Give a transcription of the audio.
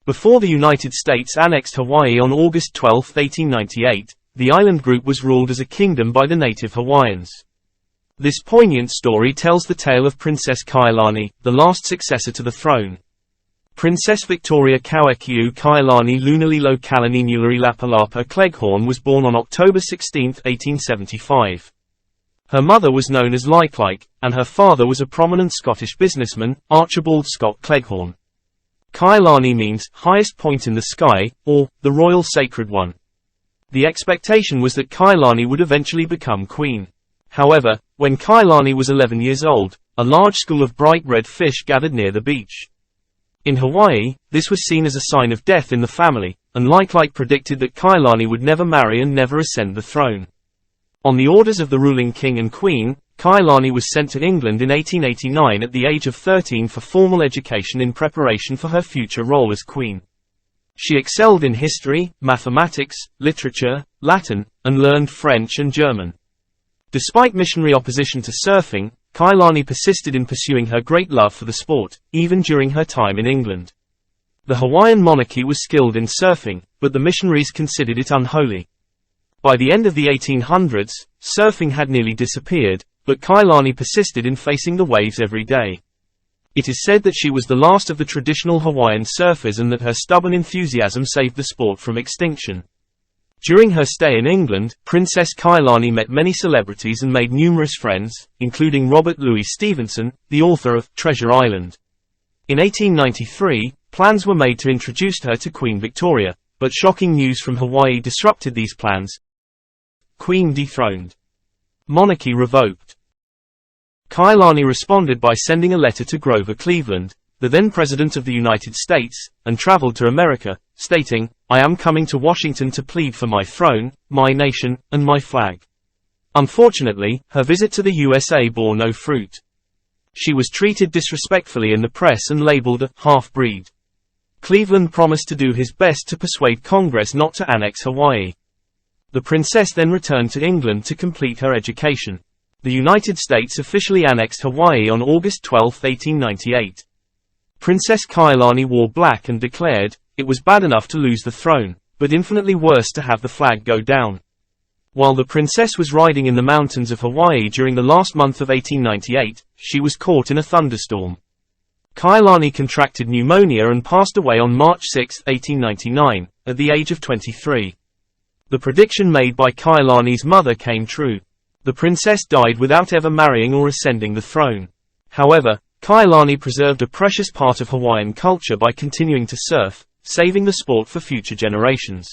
Before the United States annexed Hawaii on August 12, 1898, the island group was ruled as a kingdom by the native Hawaiians. This poignant story tells the tale of Princess Kailani, the last successor to the throne. Princess Victoria Kauekiu Kailani Lunalilo Kalani Nulari Lapalapa Cleghorn was born on October 16, 1875. Her mother was known as Like, and her father was a prominent Scottish businessman, Archibald Scott Cleghorn. Kailani means highest point in the sky, or the royal sacred one. The expectation was that Kailani would eventually become queen. However, when Kailani was 11 years old, a large school of bright red fish gathered near the beach. In Hawaii, this was seen as a sign of death in the family, and Like predicted that Kailani would never marry and never ascend the throne. On the orders of the ruling king and queen, Kailani was sent to England in 1889 at the age of 13 for formal education in preparation for her future role as queen. She excelled in history, mathematics, literature, Latin, and learned French and German. Despite missionary opposition to surfing, Kailani persisted in pursuing her great love for the sport, even during her time in England. The Hawaiian monarchy was skilled in surfing, but the missionaries considered it unholy. By the end of the 1800s, surfing had nearly disappeared, but Kailani persisted in facing the waves every day. It is said that she was the last of the traditional Hawaiian surfers and that her stubborn enthusiasm saved the sport from extinction. During her stay in England, Princess Kailani met many celebrities and made numerous friends, including Robert Louis Stevenson, the author of Treasure Island. In 1893, plans were made to introduce her to Queen Victoria, but shocking news from Hawaii disrupted these plans. Queen dethroned. Monarchy revoked. Kailani responded by sending a letter to Grover Cleveland, the then President of the United States, and traveled to America, stating, "I am coming to Washington to plead for my throne, my nation, and my flag." Unfortunately, her visit to the USA bore no fruit. She was treated disrespectfully in the press and labeled a half-breed. Cleveland promised to do his best to persuade Congress not to annex Hawaii. The princess then returned to England to complete her education. The United States officially annexed Hawaii on August 12, 1898. Princess Kailani wore black and declared, "It was bad enough to lose the throne, but infinitely worse to have the flag go down." While the princess was riding in the mountains of Hawaii during the last month of 1898, she was caught in a thunderstorm. Kailani contracted pneumonia and passed away on March 6, 1899, at the age of 23. The prediction made by Kailani's mother came true. The princess died without ever marrying or ascending the throne. However, Kailani preserved a precious part of Hawaiian culture by continuing to surf, saving the sport for future generations.